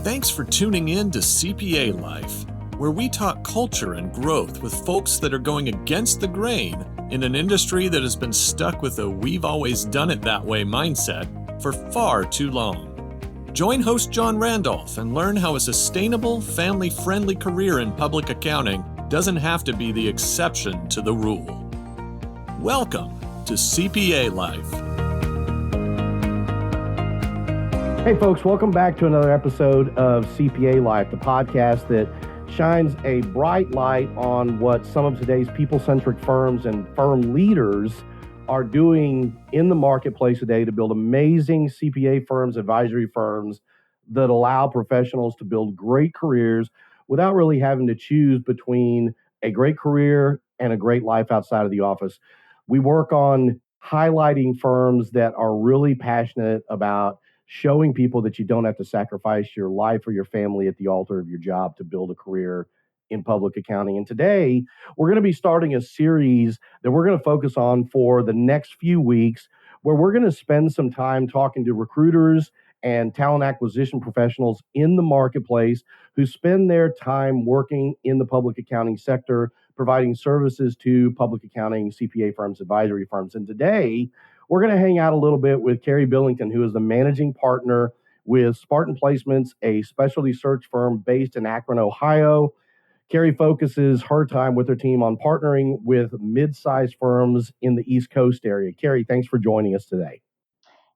Thanks for tuning in to CPA Life, where we talk culture and growth with folks that are going against the grain in an industry that has been stuck with a "we've always done it that way" mindset for far too long. Join host John Randolph and learn how a sustainable, family-friendly career in public accounting doesn't have to be the exception to the rule. Welcome to CPA Life. Hey folks, welcome back to another episode of CPA Life, the podcast that shines a bright light on what some of today's people-centric firms and firm leaders are doing in the marketplace today to build amazing CPA firms, advisory firms that allow professionals to build great careers without really having to choose between a great career and a great life outside of the office. We work on highlighting firms that are really passionate about showing people that you don't have to sacrifice your life or your family at the altar of your job to build a career in public accounting. And today, we're going to be starting a series that we're going to focus on for the next few weeks, where we're going to spend some time talking to recruiters and talent acquisition professionals in the marketplace who spend their time working in the public accounting sector, providing services to public accounting, CPA firms, advisory firms. And today, we're going to hang out a little bit with Kerry Billington, who is the managing partner with Spartan Placements, a specialty search firm based in Akron, Ohio. Kerry focuses her time with her team on partnering with mid-sized firms in the East Coast area. Kerry, thanks for joining us today.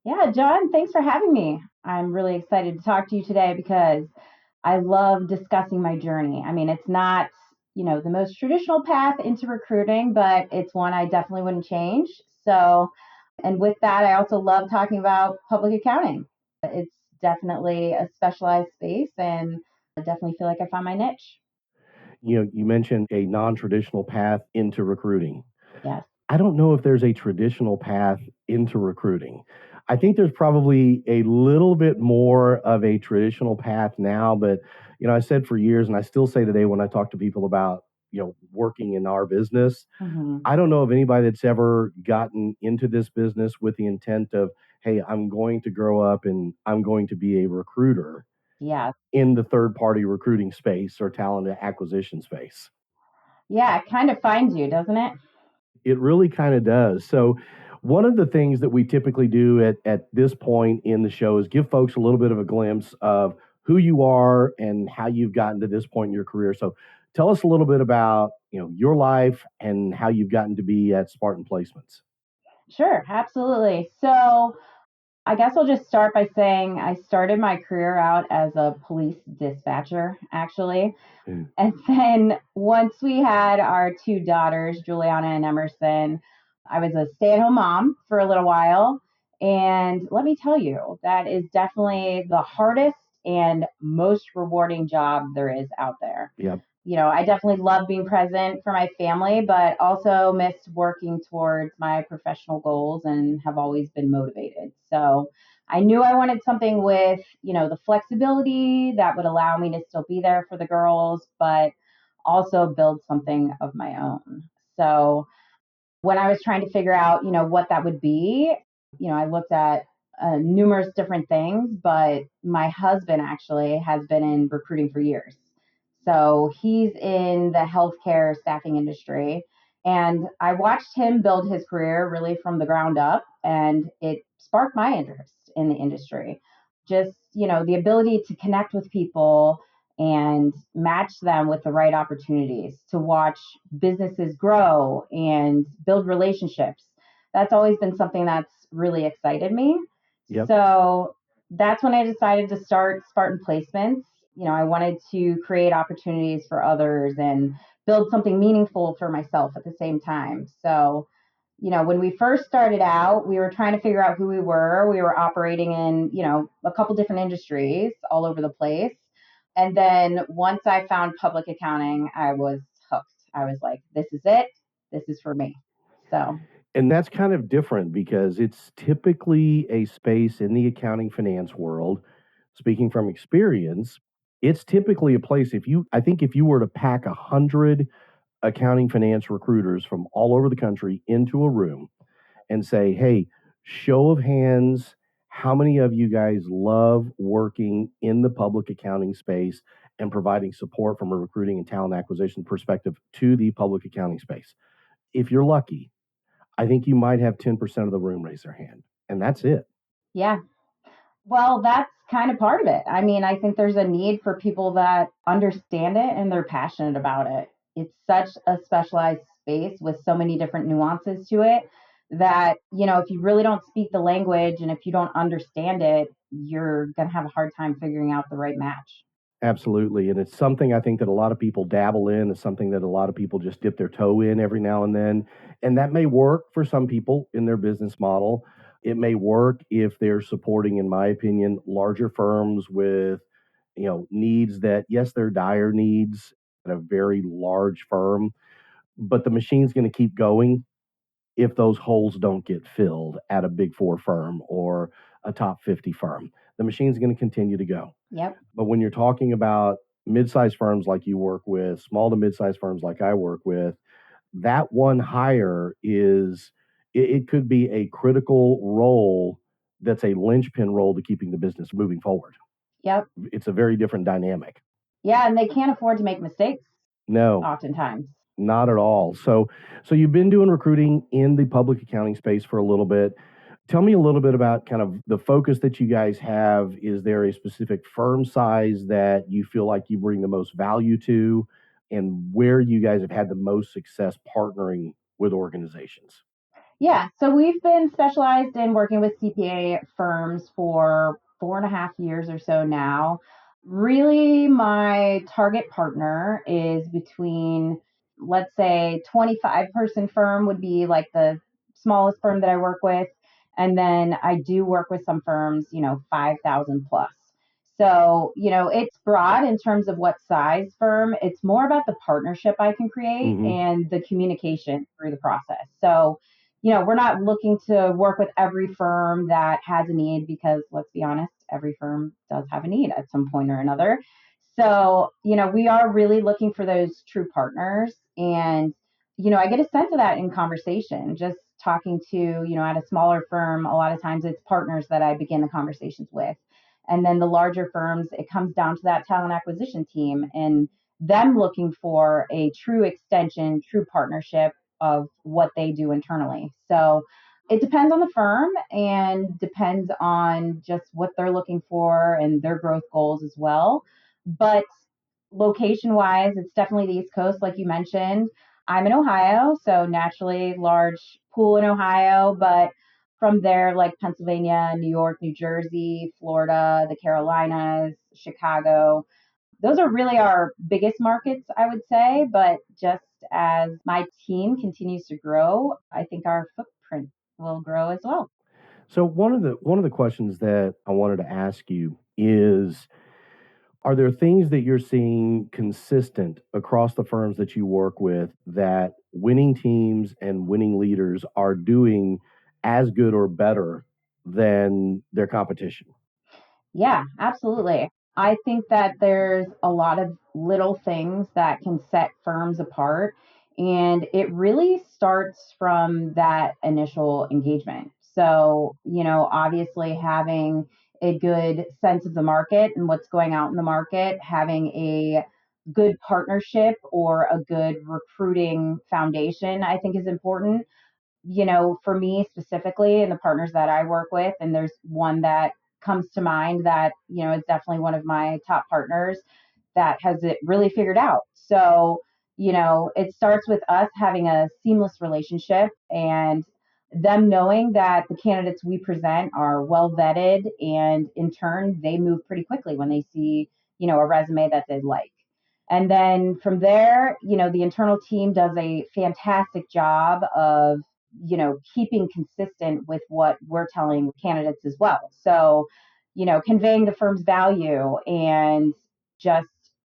Yeah, John, thanks for having me. I'm really excited to talk to you today because I love discussing my journey. I mean, it's not, the most traditional path into recruiting, but it's one I definitely wouldn't change. So, and with that, I also love talking about public accounting. It's definitely a specialized space, and I definitely feel like I found my niche. You mentioned a non-traditional path into recruiting. Yes. I don't know if there's a traditional path into recruiting. I think there's probably a little bit more of a traditional path now, but I said for years, and I still say today when I talk to people about working in our business, I don't know of anybody that's ever gotten into this business with the intent of, hey, I'm going to grow up and I'm going to be a recruiter. Yeah. In the third-party recruiting space or talent acquisition space. Yeah, it kind of finds you, doesn't it? It really kind of does. So one of the things that we typically do at this point in the show is give folks a little bit of a glimpse of who you are and how you've gotten to this point in your career. So tell us a little bit about your life and how you've gotten to be at Spartan Placements. Sure, absolutely. So I guess I'll just start by saying I started my career out as a police dispatcher, actually. And then once we had our two daughters, Juliana and Emerson, I was a stay-at-home mom for a little while. And let me tell you, that is definitely the hardest and most rewarding job there is out there. Yep. I definitely love being present for my family, but also missed working towards my professional goals and have always been motivated. So I knew I wanted something with, the flexibility that would allow me to still be there for the girls, but also build something of my own. So when I was trying to figure out, what that would be, I looked at numerous different things, but my husband actually has been in recruiting for years. So he's in the healthcare staffing industry. And I watched him build his career really from the ground up, and it sparked my interest in the industry. Just, the ability to connect with people and match them with the right opportunities, to watch businesses grow and build relationships. That's always been something that's really excited me. Yep. So that's when I decided to start Spartan Placements. I wanted to create opportunities for others and build something meaningful for myself at the same time. So, when we first started out, we were trying to figure out who we were. We were operating in, a couple different industries all over the place. And then once I found public accounting, I was hooked. I was like, this is it. This is for me. So. And that's kind of different because it's typically a space in the accounting finance world. Speaking from experience, it's typically a place if you were to pack 100 accounting finance recruiters from all over the country into a room and say, hey, show of hands, How many of you guys love working in the public accounting space and providing support from a recruiting and talent acquisition perspective to the public accounting space? If you're lucky, I think you might have 10% of the room raise their hand, and that's it. Yeah. Well, that's kind of part of it. I mean, I think there's a need for people that understand it and they're passionate about it. It's such a specialized space with so many different nuances to it that, if you really don't speak the language and if you don't understand it, you're going to have a hard time figuring out the right match. Absolutely. And it's something I think that a lot of people dabble in. It's something that a lot of people just dip their toe in every now and then. And that may work for some people in their business model. It may work if they're supporting, in my opinion, larger firms with, needs that, yes, they're dire needs at a very large firm, but the machine's going to keep going if those holes don't get filled at a big four firm or a top 50 firm. The machine's going to continue to go. Yep. But when you're talking about mid-sized firms like you work with, small to mid-sized firms like I work with, that one hire it could be a critical role that's a linchpin role to keeping the business moving forward. Yep. It's a very different dynamic. Yeah, and they can't afford to make mistakes No, oftentimes. not at all. So you've been doing recruiting in the public accounting space for a little bit. Tell me a little bit about kind of the focus that you guys have. Is there a specific firm size that you feel like you bring the most value to, and where you guys have had the most success partnering with organizations? Yeah, so we've been specialized in working with CPA firms for 4.5 years or so now. Really, my target partner is between, let's say, 25-person firm would be like the smallest firm that I work with. And then I do work with some firms, 5,000 plus. So, it's broad in terms of what size firm. It's more about the partnership I can create Mm-hmm. and the communication through the process. So, we're not looking to work with every firm that has a need because let's be honest, every firm does have a need at some point or another. So, we are really looking for those true partners. And, I get a sense of that in conversation, just talking to, at a smaller firm, a lot of times it's partners that I begin the conversations with. And then the larger firms, it comes down to that talent acquisition team and them looking for a true extension, true partnership of what they do internally. So it depends on the firm and depends on just what they're looking for and their growth goals as well. But location wise, it's definitely the East Coast, like you mentioned. I'm in Ohio, so naturally large pool in Ohio, but from there, like Pennsylvania, New York, New Jersey, Florida, the Carolinas, Chicago, those are really our biggest markets, I would say. But just as my team continues to grow, I think our footprint will grow as well. So one of the questions that I wanted to ask you is, are there things that you're seeing consistent across the firms that you work with that winning teams and winning leaders are doing as good or better than their competition? Yeah, absolutely. I think that there's a lot of little things that can set firms apart. And it really starts from that initial engagement. So, obviously having a good sense of the market and what's going out in the market, having a good partnership or a good recruiting foundation, I think is important. For me specifically and the partners that I work with, and there's one that comes to mind that, is definitely one of my top partners that has it really figured out. So, it starts with us having a seamless relationship and them knowing that the candidates we present are well vetted, and in turn, they move pretty quickly when they see, a resume that they like. And then from there, the internal team does a fantastic job of, keeping consistent with what we're telling candidates as well. So, conveying the firm's value and just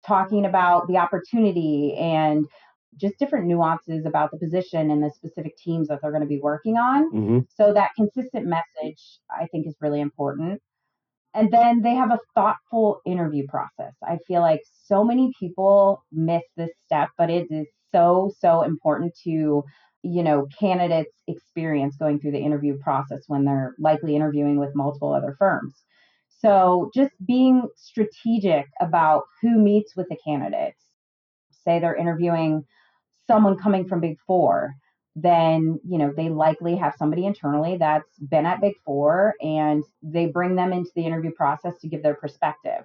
talking about the opportunity and just different nuances about the position and the specific teams that they're going to be working on. Mm-hmm. So that consistent message, I think, is really important. And then they have a thoughtful interview process. I feel like so many people miss this step, but it is so, so important to candidates' experience going through the interview process when they're likely interviewing with multiple other firms. So just being strategic about who meets with the candidates. Say they're interviewing someone coming from Big Four, then they likely have somebody internally that's been at Big Four, and they bring them into the interview process to give their perspective.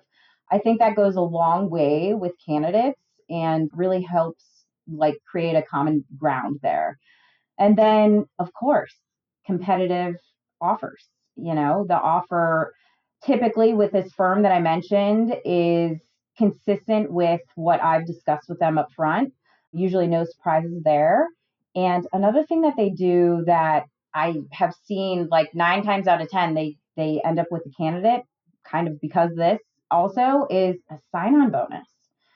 I think that goes a long way with candidates and really helps like create a common ground there. And then, of course, competitive offers. The offer typically with this firm that I mentioned is consistent with what I've discussed with them up front. Usually, no surprises there. And another thing that they do that I have seen like 9 times out of 10, they end up with a candidate kind of because of this also is a sign on bonus.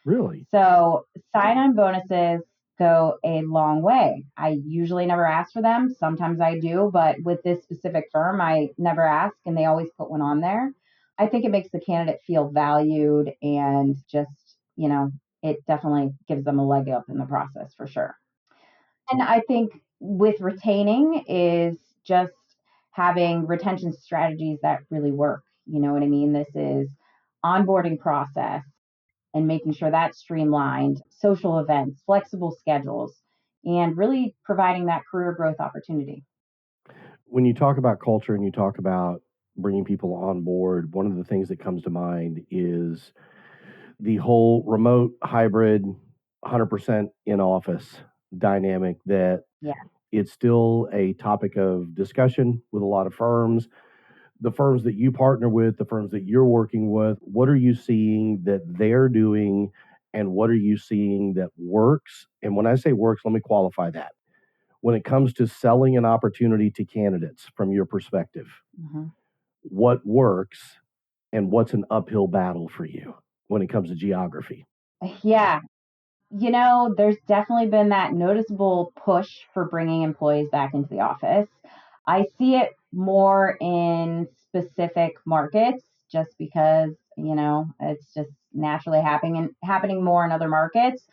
Really? So sign on bonuses go a long way. I usually never ask for them. Sometimes I do, but with this specific firm, I never ask and they always put one on there. I think it makes the candidate feel valued and just, it definitely gives them a leg up in the process for sure. And I think with retaining is just having retention strategies that really work. You know what I mean? This is onboarding process and making sure that's streamlined, social events, flexible schedules, and really providing that career growth opportunity. When you talk about culture and you talk about bringing people on board, one of the things that comes to mind is the whole remote hybrid 100% in office dynamic that Yeah. it's still a topic of discussion with a lot of firms. The firms that you partner with, the firms that you're working with, what are you seeing that they're doing and what are you seeing that works? And when I say works, let me qualify that. When it comes to selling an opportunity to candidates from your perspective, Mm-hmm. what works and what's an uphill battle for you when it comes to geography? Yeah. There's definitely been that noticeable push for bringing employees back into the office. I see it more in specific markets just because, it's just naturally happening more in other markets.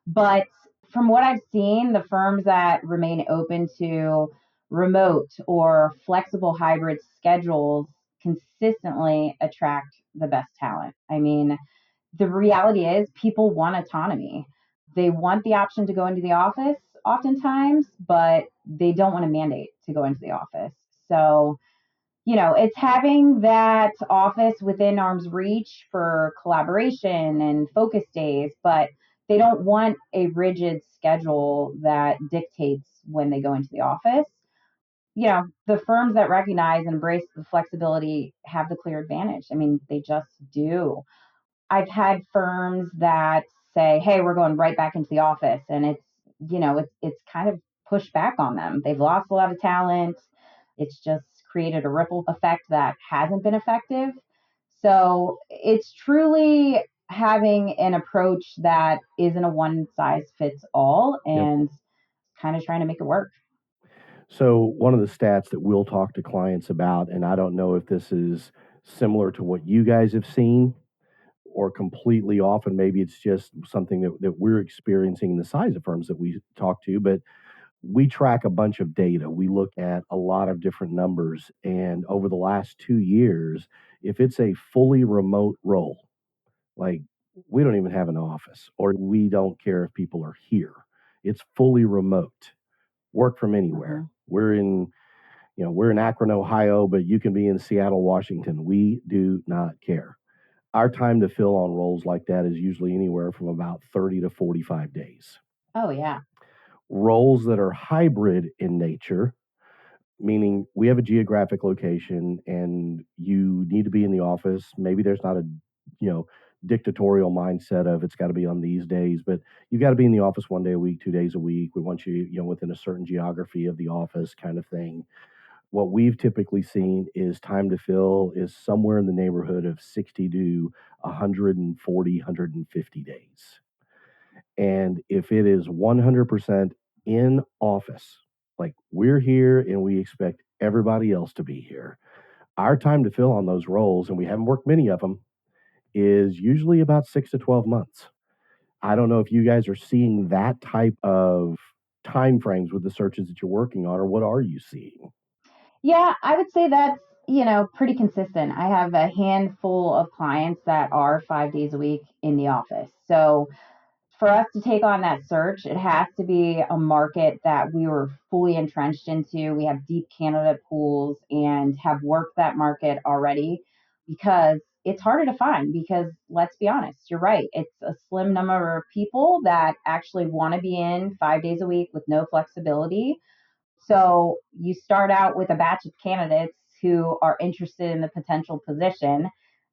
But from what I've seen, the firms that remain open to remote or flexible hybrid schedules consistently attract the best talent. I mean, the reality is people want autonomy. They want the option to go into the office oftentimes, but they don't want a mandate to go into the office. So, it's having that office within arm's reach for collaboration and focus days, but they don't want a rigid schedule that dictates when they go into the office. The firms that recognize and embrace the flexibility have the clear advantage. I mean, they just do. I've had firms that say, "Hey, we're going right back into the office," and it's kind of pushed back on them. They've lost a lot of talent. It's just created a ripple effect that hasn't been effective. So it's truly having an approach that isn't a one size fits all Yep. and kind of trying to make it work. So, one of the stats that we'll talk to clients about, and I don't know if this is similar to what you guys have seen or completely off, and maybe it's just something that we're experiencing in the size of firms that we talk to, but we track a bunch of data. We look at a lot of different numbers. And over the last 2 years, if it's a fully remote role, like we don't even have an office or we don't care if people are here, it's fully remote, work from anywhere. Mm-hmm. We're in Akron, Ohio, but you can be in Seattle, Washington. We do not care. Our time to fill on roles like that is usually anywhere from about 30 to 45 days. Oh, yeah. Roles that are hybrid in nature, meaning we have a geographic location and you need to be in the office. Maybe there's not a, you know, dictatorial mindset of it's got to be on these days, but you've got to be in the office 1 day a week, 2 days a week. We want you, within a certain geography of the office kind of thing. What we've typically seen is time to fill is somewhere in the neighborhood of 60 to 140, 150 days. And if it is 100% in office, like we're here and we expect everybody else to be here, our time to fill on those roles, and we haven't worked many of them, is usually about 6 to 12 months. I don't know if you guys are seeing that type of timeframes with the searches that you're working on, or what are you seeing? Yeah, I would say that's, pretty consistent. I have a handful of clients that are 5 days a week in the office. So for us to take on that search, it has to be a market that we were fully entrenched into. We have deep candidate pools and have worked that market already, because it's harder to find. Because let's be honest, you're right. It's a slim number of people that actually want to be in 5 days a week with no flexibility. So you start out with a batch of candidates who are interested in the potential position,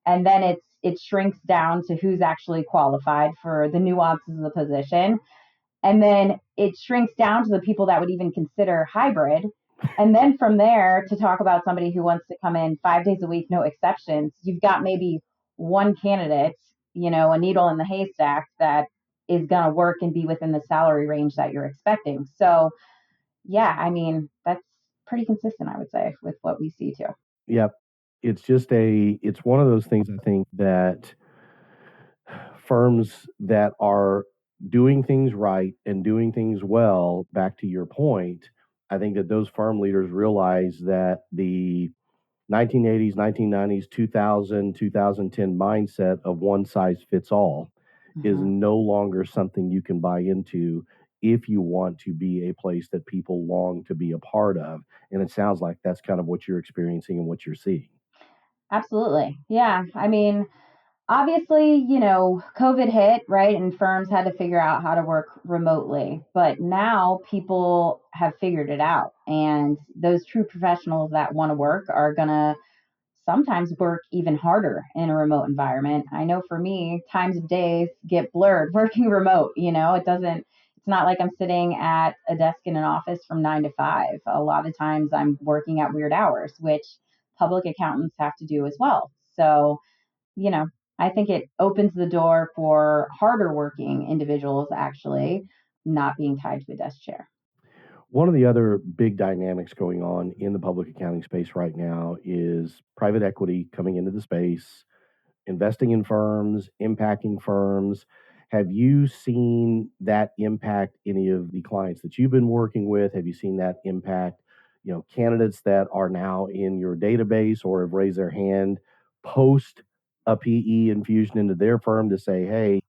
and then it shrinks down to who's actually qualified for the nuances of the position. And then it shrinks down to the people that would even consider hybrid. And then from there, to talk about somebody who wants to come in 5 days a week, no exceptions, you've got maybe one candidate, a needle in the haystack that is going to work and be within the salary range that you're expecting. So yeah, I mean, that's pretty consistent, I would say, with what we see too. Yep. It's one of those things I think that firms that are doing things right and doing things well, back to your point, I think that those firm leaders realize that the 1980s, 1990s, 2000, 2010 mindset of one size fits all is Mhm. no longer something you can buy into if you want to be a place that people long to be a part of. And it sounds like that's kind of what you're experiencing and what you're seeing. Absolutely. Yeah. I mean, obviously, COVID hit, right? And firms had to figure out how to work remotely. But now people have figured it out. And those true professionals that want to work are going to sometimes work even harder in a remote environment. I know for me, times of days get blurred working remote. It's not like I'm sitting at a desk in an office from 9 to 5. A lot of times I'm working at weird hours, which public accountants have to do as well. So, you know, I think it opens the door for harder working individuals actually not being tied to a desk chair. One of the other big dynamics going on in the public accounting space right now is private equity coming into the space, investing in firms, impacting firms. Have you seen that impact any of the clients that you've been working with? Have you seen that impact, candidates that are now in your database or have raised their hand post a PE infusion into their firm to say, "Hey,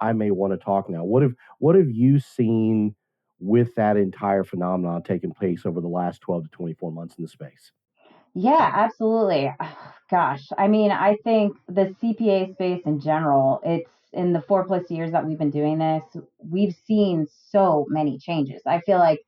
I may want to talk now." What have you seen with that entire phenomenon taking place over the last 12 to 24 months in the space? Yeah, absolutely. Gosh, I mean, I think the CPA space in general, it's in the 4+ years that we've been doing this, we've seen so many changes. I feel like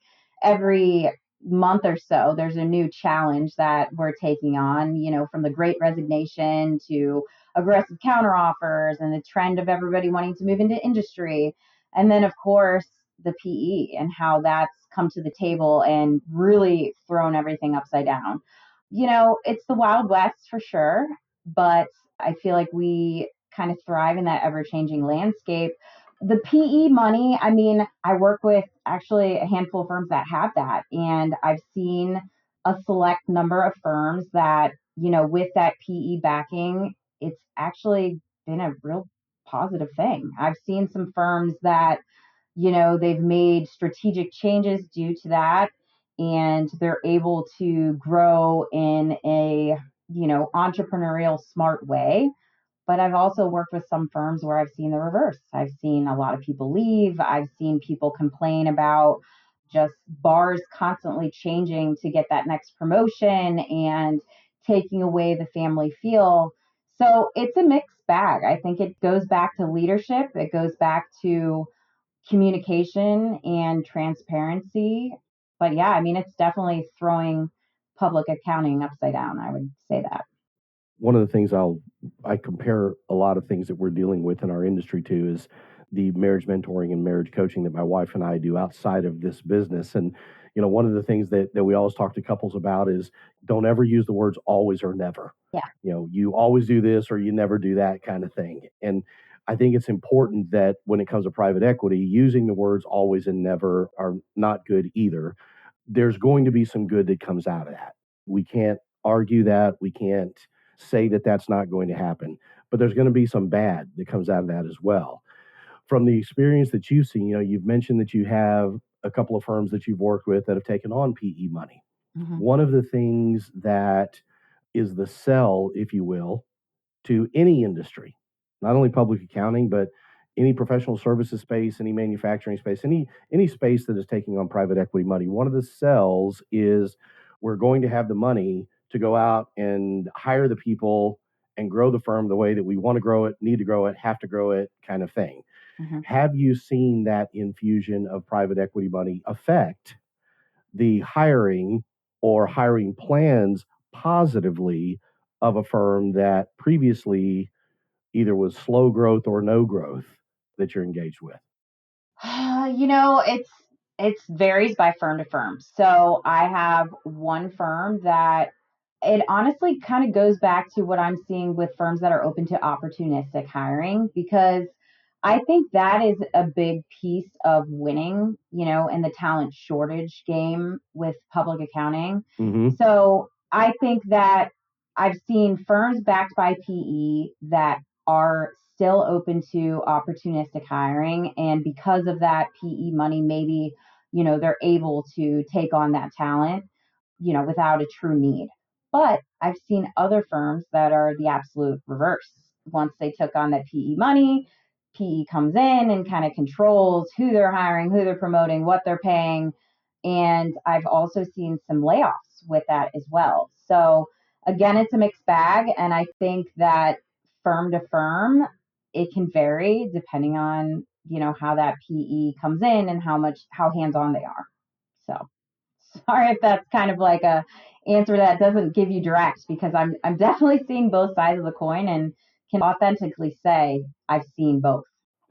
every month or so, there's a new challenge that we're taking on, from the great resignation to aggressive counteroffers and the trend of everybody wanting to move into industry. And then, of course, the PE and how that's come to the table and really thrown everything upside down. It's the Wild West for sure, but I feel like we kind of thrive in that ever changing landscape. The PE money, I mean, I work with actually a handful of firms that have that, and I've seen a select number of firms that, with that PE backing, it's actually been a real positive thing. I've seen some firms that they've made strategic changes due to that, and they're able to grow in a, entrepreneurial smart way. But I've also worked with some firms where I've seen the reverse. I've seen a lot of people leave. I've seen people complain about just bars constantly changing to get that next promotion and taking away the family feel. So it's a mixed bag. I think it goes back to leadership. It goes back to communication and transparency. But yeah, I mean, it's definitely throwing public accounting upside down. I would say that. One of the things I compare a lot of things that we're dealing with in our industry to is the marriage mentoring and marriage coaching that my wife and I do outside of this business. And one of the things that we always talk to couples about is don't ever use the words always or never. Yeah. You always do this or you never do that kind of thing. And I think it's important that when it comes to private equity, using the words always and never are not good either. There's going to be some good that comes out of that. We can't argue that. We can't say that that's not going to happen, but there's going to be some bad that comes out of that as well. From the experience that you've seen, you've mentioned that you have a couple of firms that you've worked with that have taken on PE money. Mm-hmm. One of the things that is the sell, if you will, to any industry, not only public accounting, but any professional services space, any manufacturing space, any space that is taking on private equity money. One of the sells is we're going to have the money to go out and hire the people and grow the firm the way that we want to grow it, need to grow it, have to grow it, kind of thing. Mm-hmm. Have you seen that infusion of private equity money affect the hiring or hiring plans positively of a firm that previously either was slow growth or no growth that you're engaged with? It's varies by firm to firm. So I have one firm that it honestly kind of goes back to what I'm seeing with firms that are open to opportunistic hiring, because I think that is a big piece of winning, in the talent shortage game with public accounting. Mm-hmm. So I think that I've seen firms backed by PE that are still open to opportunistic hiring. And because of that PE money, maybe, they're able to take on that talent, without a true need. But I've seen other firms that are the absolute reverse. Once they took on that PE money, PE comes in and kind of controls who they're hiring, who they're promoting, what they're paying. And I've also seen some layoffs with that as well. So again, it's a mixed bag. And I think that firm to firm, it can vary depending on, how that PE comes in and how hands-on they are. So sorry if that's kind of like a answer that doesn't give you direct, because I'm definitely seeing both sides of the coin and can authentically say I've seen both.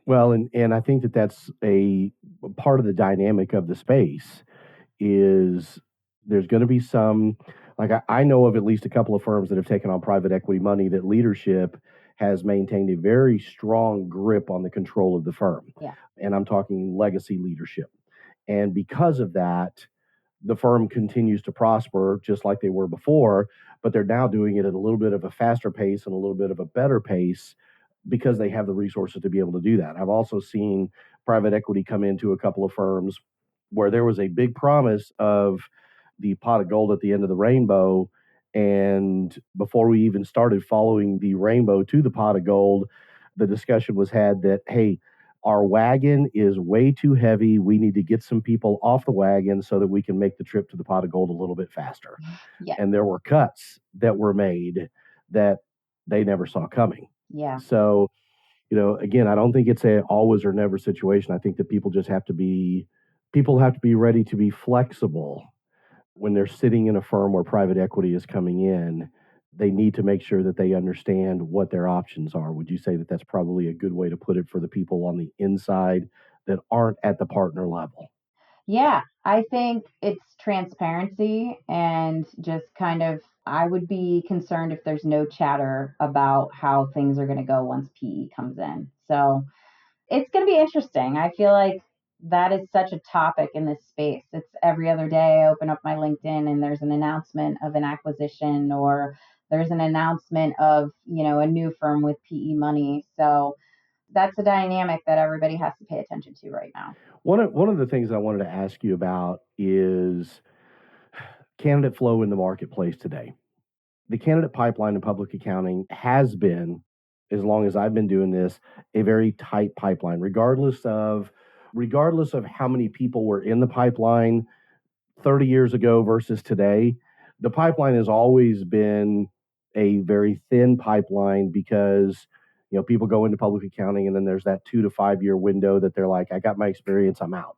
Well, and I think that that's a part of the dynamic of the space is there's going to be some, like I know of at least a couple of firms that have taken on private equity money that leadership has maintained a very strong grip on the control of the firm. Yeah. And I'm talking legacy leadership. And because of that, the firm continues to prosper just like they were before, but they're now doing it at a little bit of a faster pace and a little bit of a better pace because they have the resources to be able to do that. I've also seen private equity come into a couple of firms where there was a big promise of the pot of gold at the end of the rainbow. And before we even started following the rainbow to the pot of gold, the discussion was had that, hey, our wagon is way too heavy. We need to get some people off the wagon so that we can make the trip to the pot of gold a little bit faster. Yeah. And there were cuts that were made that they never saw coming. Yeah. So, again, I don't think it's a always or never situation. I think that people have to be ready to be flexible when they're sitting in a firm where private equity is coming in. They need to make sure that they understand what their options are. Would you say that that's probably a good way to put it for the people on the inside that aren't at the partner level? Yeah, I think it's transparency and just kind of, I would be concerned if there's no chatter about how things are going to go once PE comes in. So it's going to be interesting. I feel like that is such a topic in this space. It's every other day I open up my LinkedIn and there's an announcement of an acquisition, or there's an announcement of, a new firm with PE money. So that's a dynamic that everybody has to pay attention to right now. One of the things I wanted to ask you about is candidate flow in the marketplace today. The candidate pipeline in public accounting has been, as long as I've been doing this, a very tight pipeline, regardless of how many people were in the pipeline 30 years ago versus today. The pipeline has always been a very thin pipeline because people go into public accounting and then there's that 2 to 5 year window that they're like, I got my experience, I'm out.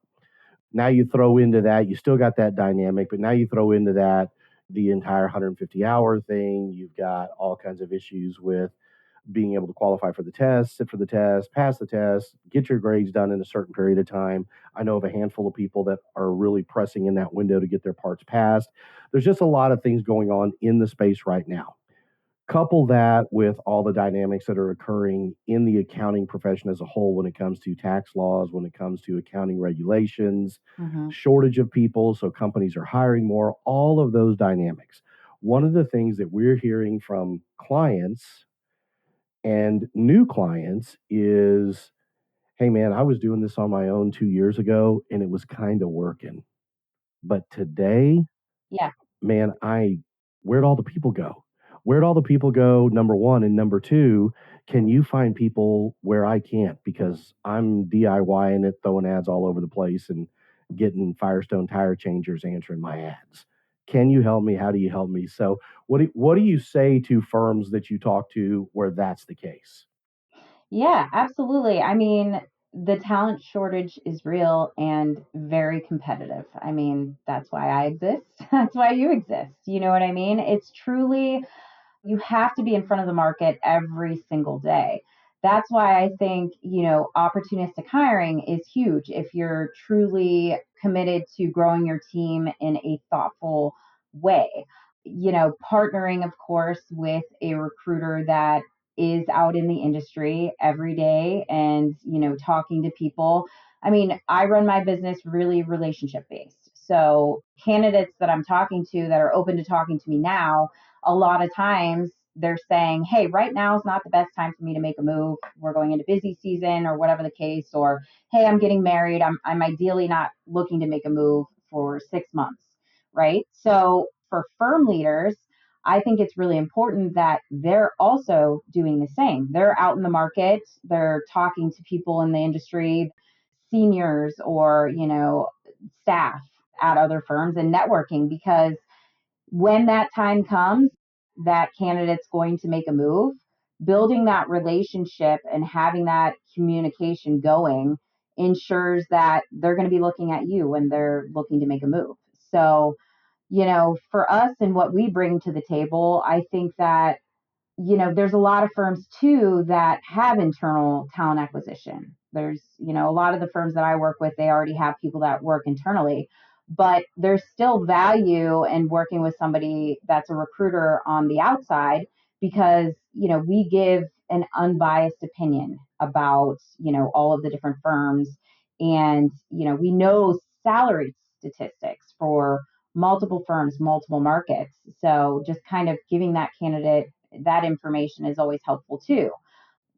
Now you throw into that, you still got that dynamic, but now you throw into that the entire 150-hour thing. You've got all kinds of issues with being able to qualify for the test, sit for the test, pass the test, get your grades done in a certain period of time. I know of a handful of people that are really pressing in that window to get their parts passed. There's just a lot of things going on in the space right now. Couple that with all the dynamics that are occurring in the accounting profession as a whole when it comes to tax laws, when it comes to accounting regulations, shortage of people, so companies are hiring more, all of those dynamics. One of the things that we're hearing from clients and new clients is, hey man, I was doing this on my own 2 years ago and it was kind of working. But today, Yeah. man, where'd all the people go? Where'd all the people go? Number one. And number two, can you find people where I can't? Because I'm DIYing it, throwing ads all over the place and getting Firestone tire changers answering my ads. Can you help me? How do you help me? So, what do you say to firms that you talk to where that's the case? Yeah, absolutely. I mean, the talent shortage is real and very competitive. I mean, that's why I exist. That's why you exist. You know what I mean? It's truly, you have to be in front of the market every single day. That's why I think, opportunistic hiring is huge if you're truly committed to growing your team in a thoughtful way. Partnering, of course, with a recruiter that is out in the industry every day and, talking to people. I mean, I run my business really relationship based. So, candidates that I'm talking to that are open to talking to me now, a lot of times they're saying, hey, right now is not the best time for me to make a move. We're going into busy season or whatever the case, or hey, I'm getting married. I'm ideally not looking to make a move for 6 months, right? So for firm leaders, I think it's really important that they're also doing the same. They're out in the market, they're talking to people in the industry, seniors or, staff at other firms and networking because when that time comes, that candidate's going to make a move, building that relationship and having that communication going ensures that they're going to be looking at you when they're looking to make a move. So, for us and what we bring to the table, I think that there's a lot of firms too that have internal talent acquisition. There's, a lot of the firms that I work with, they already have people that work internally, but there's still value in working with somebody that's a recruiter on the outside because, we give an unbiased opinion about, all of the different firms. And, we know salary statistics for multiple firms, multiple markets. So just kind of giving that candidate that information is always helpful too.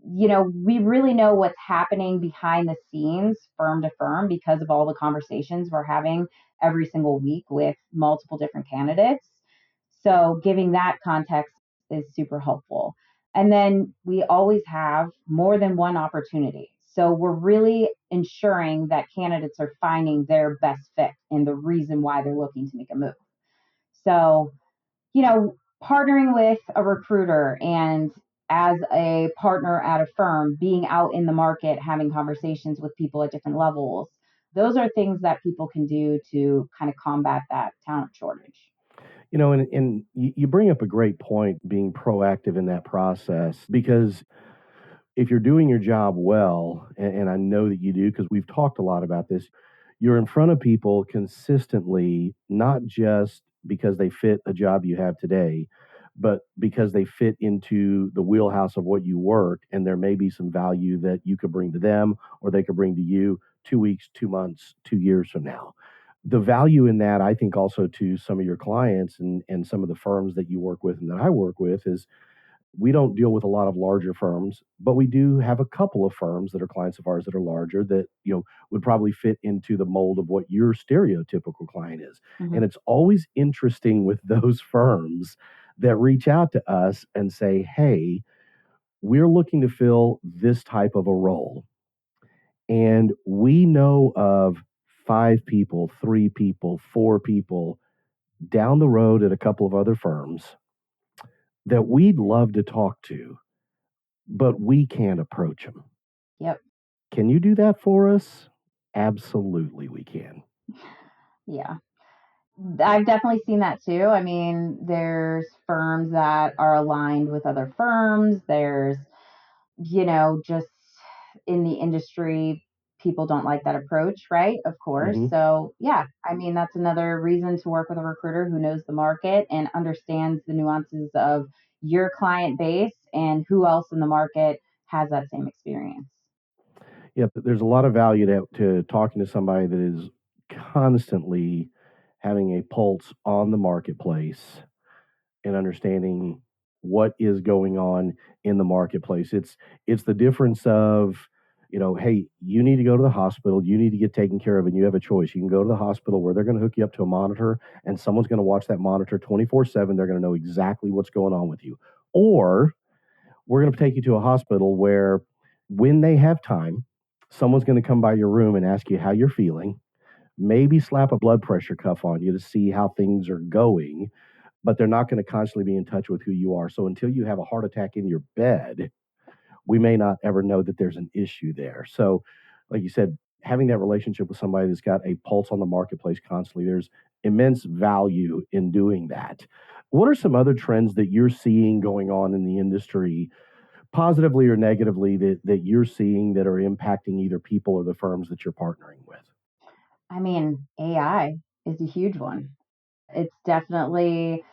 We really know what's happening behind the scenes, firm to firm, because of all the conversations we're having every single week with multiple different candidates. So, giving that context is super helpful. And then we always have more than one opportunity. So, we're really ensuring that candidates are finding their best fit and the reason why they're looking to make a move. So, partnering with a recruiter and as a partner at a firm, being out in the market, having conversations with people at different levels, those are things that people can do to kind of combat that talent shortage. And you bring up a great point, being proactive in that process, because if you're doing your job well, and I know that you do because we've talked a lot about this, you're in front of people consistently, not just because they fit a job you have today, but because they fit into the wheelhouse of what you work, and there may be some value that you could bring to them or they could bring to you 2 weeks, 2 months, 2 years from now. The value in that, I think, also to some of your clients and some of the firms that you work with and that I work with is we don't deal with a lot of larger firms, but we do have a couple of firms that are clients of ours that are larger that, would probably fit into the mold of what your stereotypical client is. Mm-hmm. And it's always interesting with those firms that reach out to us and say, "Hey, we're looking to fill this type of a role. And we know of 5 people, 3 people, 4 people down the road at a couple of other firms that we'd love to talk to, but we can't approach them. Yep. Can you do that for us?" Absolutely, we can. Yeah. I've definitely seen that too. I mean, there's firms that are aligned with other firms. There's, just in the industry, people don't like that approach, right? Of course. Hmm. So, yeah, I mean, that's another reason to work with a recruiter who knows the market and understands the nuances of your client base and who else in the market has that same experience. Yeah, there's a lot of value to talking to somebody that is constantly having a pulse on the marketplace and understanding what is going on in the marketplace. It's the difference of, hey, you need to go to the hospital, you need to get taken care of, and you have a choice. You can go to the hospital where they're going to hook you up to a monitor and someone's going to watch that monitor 24/7. They're going to know exactly what's going on with you. Or we're going to take you to a hospital where when they have time, someone's going to come by your room and ask you how you're feeling, maybe slap a blood pressure cuff on you to see how things are going, but they're not going to constantly be in touch with who you are. So until you have a heart attack in your bed, we may not ever know that there's an issue there. So, like you said, having that relationship with somebody that's got a pulse on the marketplace constantly, there's immense value in doing that. What are some other trends that you're seeing going on in the industry, positively or negatively, that you're seeing that are impacting either people or the firms that you're partnering with? I mean, AI is a huge one. It's definitely,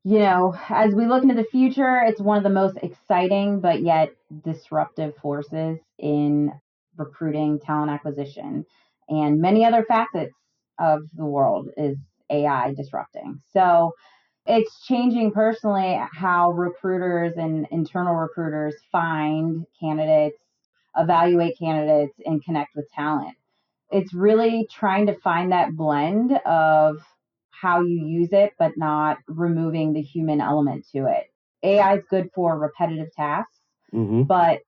as we look into the future, it's one of the most exciting but yet disruptive forces in recruiting, talent acquisition, and many other facets of the world is AI disrupting. So it's changing personally how recruiters and internal recruiters find candidates, evaluate candidates, and connect with talent. It's really trying to find that blend of how you use it, but not removing the human element to it. AI is good for repetitive tasks, Mm-hmm. but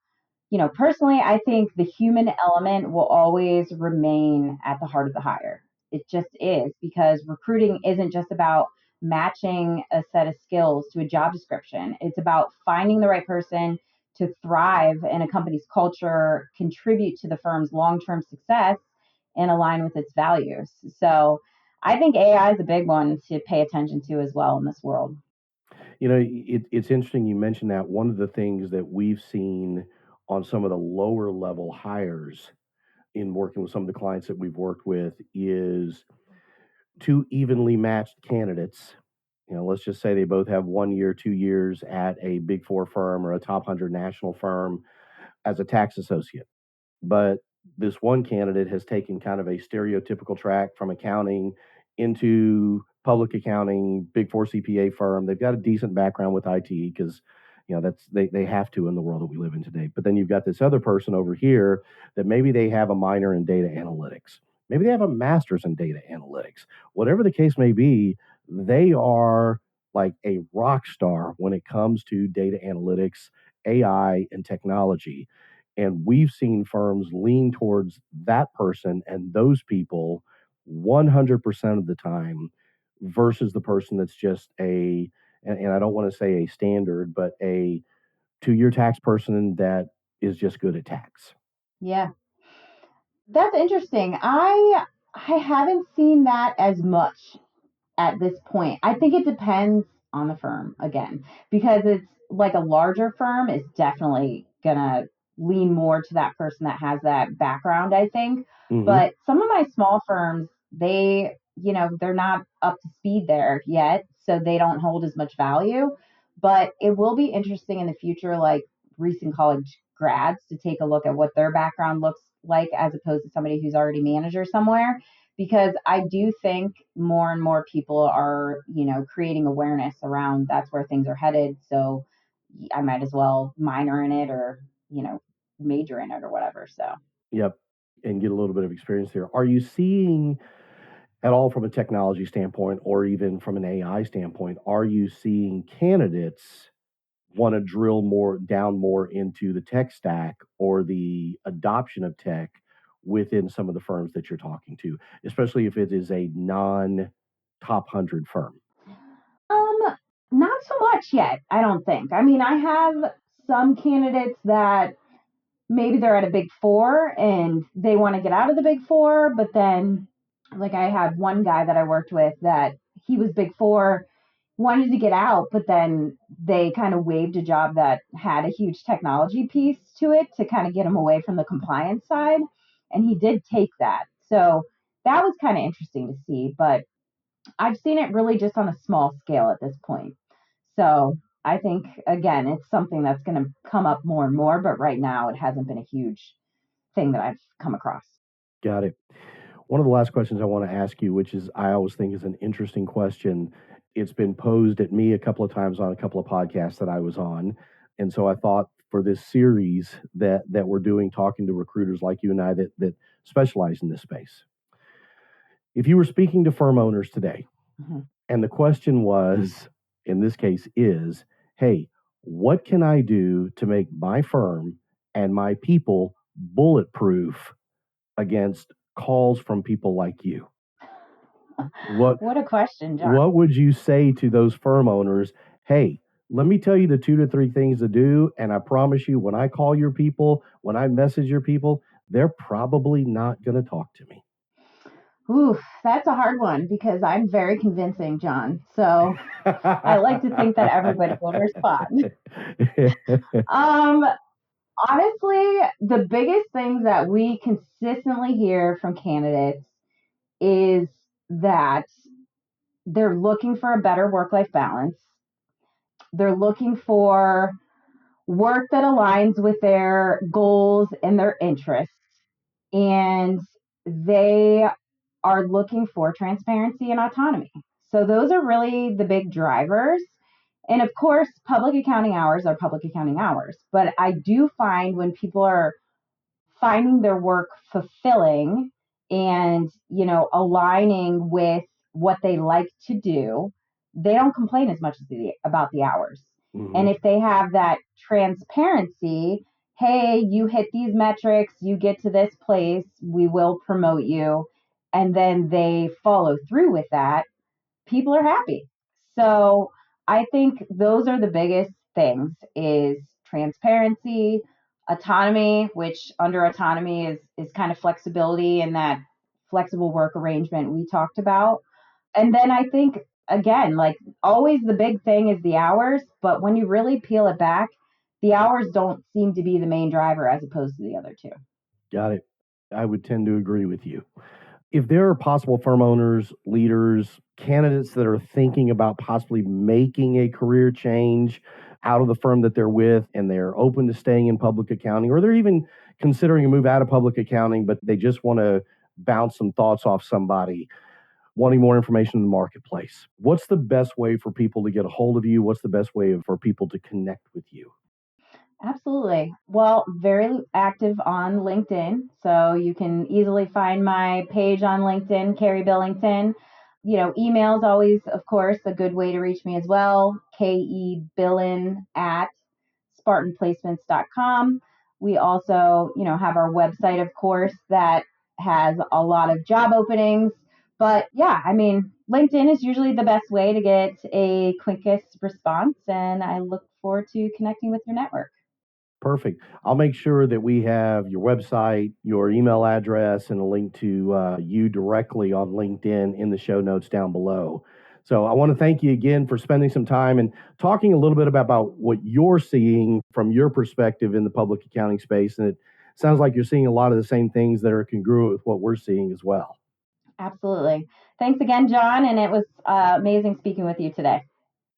personally, I think the human element will always remain at the heart of the hire. It just is because recruiting isn't just about matching a set of skills to a job description. It's about finding the right person to thrive in a company's culture, contribute to the firm's long term success, and align with its values. So I think AI is a big one to pay attention to as well in this world. It's interesting you mentioned that. One of the things that we've seen on some of the lower level hires in working with some of the clients that we've worked with is two evenly matched candidates. Let's just say they both have 1 year, 2 years at a big four firm or a top 100 national firm as a tax associate. But this one candidate has taken kind of a stereotypical track from accounting into public accounting, big four CPA firm. They've got a decent background with IT because that's they have to in the world that we live in today. But then you've got this other person over here that maybe they have a minor in data analytics. Maybe they have a master's in data analytics. Whatever the case may be, they are like a rock star when it comes to data analytics, AI, and technology. And we've seen firms lean towards that person and those people 100% of the time versus the person that's just and I don't want to say a standard, but a 2 year tax person that is just good at tax. Yeah, that's interesting. I haven't seen that as much at this point. I think it depends on the firm again, because it's like a larger firm is definitely gonna lean more to that person that has that background, I think. Hmm. But some of my small firms, they're not up to speed there yet, so they don't hold as much value. But it will be interesting in the future, like recent college grads, to take a look at what their background looks like as opposed to somebody who's already manager somewhere, because I do think more and more people are, creating awareness around that's where things are headed. So I might as well minor in it or, major in it or whatever. So Yep. And get a little bit of experience there. Are you seeing at all from a technology standpoint or even from an AI standpoint, are you seeing candidates want to drill more into the tech stack or the adoption of tech within some of the firms that you're talking to, especially if it is a non top 100 firm? um not so much yet, I don't think. I mean, I have some candidates that maybe they're at a big four and they want to get out of the big four, but then like I had one guy that I worked with that he was big four, wanted to get out, but then they kind of waived a job that had a huge technology piece to it to kind of get him away from the compliance side. And he did take that. So that was kind of interesting to see, but I've seen it really just on a small scale at this point. So I think, again, it's something that's going to come up more and more, but right now it hasn't been a huge thing that I've come across. Got it. One of the last questions I want to ask you, which is I always think is an interesting question. It's been posed at me a couple of times on a couple of podcasts that I was on. And so I thought for this series that we're doing, talking to recruiters like you and I that specialize in this space. If you were speaking to firm owners today, and the question was, in this case, is, hey, what can I do to make my firm and my people bulletproof against calls from people like you? What a question, John. What would you say to those firm owners? Hey, let me tell you the 2 to 3 things to do. And I promise you, when I call your people, when I message your people, they're probably not going to talk to me. Ooh, that's a hard one because I'm very convincing, John. So I like to think that everybody will respond. Honestly, the biggest things that we consistently hear from candidates is that they're looking for a better work-life balance. They're looking for work that aligns with their goals and their interests. And they are looking for transparency and autonomy. So those are really the big drivers. And of course, public accounting hours are public accounting hours. But I do find when people are finding their work fulfilling and, aligning with what they like to do, they don't complain as much about the hours. Mm-hmm. And if they have that transparency, hey, you hit these metrics, you get to this place, we will promote you, and then they follow through with that, people are happy. So I think those are the biggest things is transparency, autonomy, which under autonomy is kind of flexibility and that flexible work arrangement we talked about. And then I think again, like always the big thing is the hours, but when you really peel it back, the hours don't seem to be the main driver as opposed to the other two. Got it. I would tend to agree with you. If there are possible firm owners, leaders, candidates that are thinking about possibly making a career change out of the firm that they're with and they're open to staying in public accounting, or they're even considering a move out of public accounting, but they just want to bounce some thoughts off somebody, wanting more information in the marketplace, what's the best way for people to get a hold of you? What's the best way for people to connect with you? Absolutely. Well, very active on LinkedIn. So you can easily find my page on LinkedIn, Kerry Billington. Email is always, of course, a good way to reach me as well. KEBillin@SpartanPlacements.com. We also, have our website, of course, that has a lot of job openings. But yeah, LinkedIn is usually the best way to get a quickest response. And I look forward to connecting with your network. Perfect. I'll make sure that we have your website, your email address, and a link to you directly on LinkedIn in the show notes down below. So I want to thank you again for spending some time and talking a little bit about what you're seeing from your perspective in the public accounting space. And it sounds like you're seeing a lot of the same things that are congruent with what we're seeing as well. Absolutely. Thanks again, John. And it was amazing speaking with you today.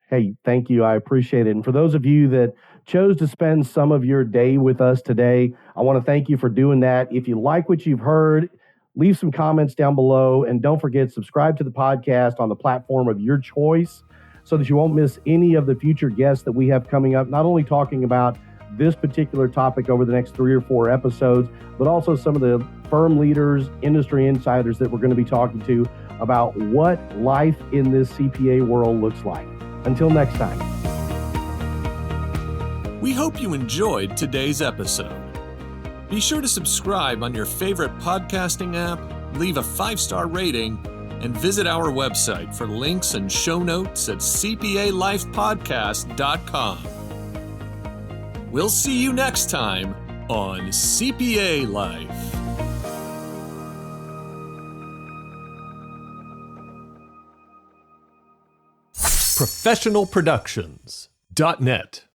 Hey, thank you. I appreciate it. And for those of you that chose to spend some of your day with us today, I want to thank you for doing that. If you like what you've heard, leave some comments down below. And don't forget, subscribe to the podcast on the platform of your choice so that you won't miss any of the future guests that we have coming up, not only talking about this particular topic over the next 3 or 4 episodes, but also some of the firm leaders, industry insiders that we're going to be talking to about what life in this CPA world looks like. Until next time. We hope you enjoyed today's episode. Be sure to subscribe on your favorite podcasting app, leave a 5-star rating, and visit our website for links and show notes at CPALifepodcast.com. We'll see you next time on CPA Life. ProfessionalProductions.net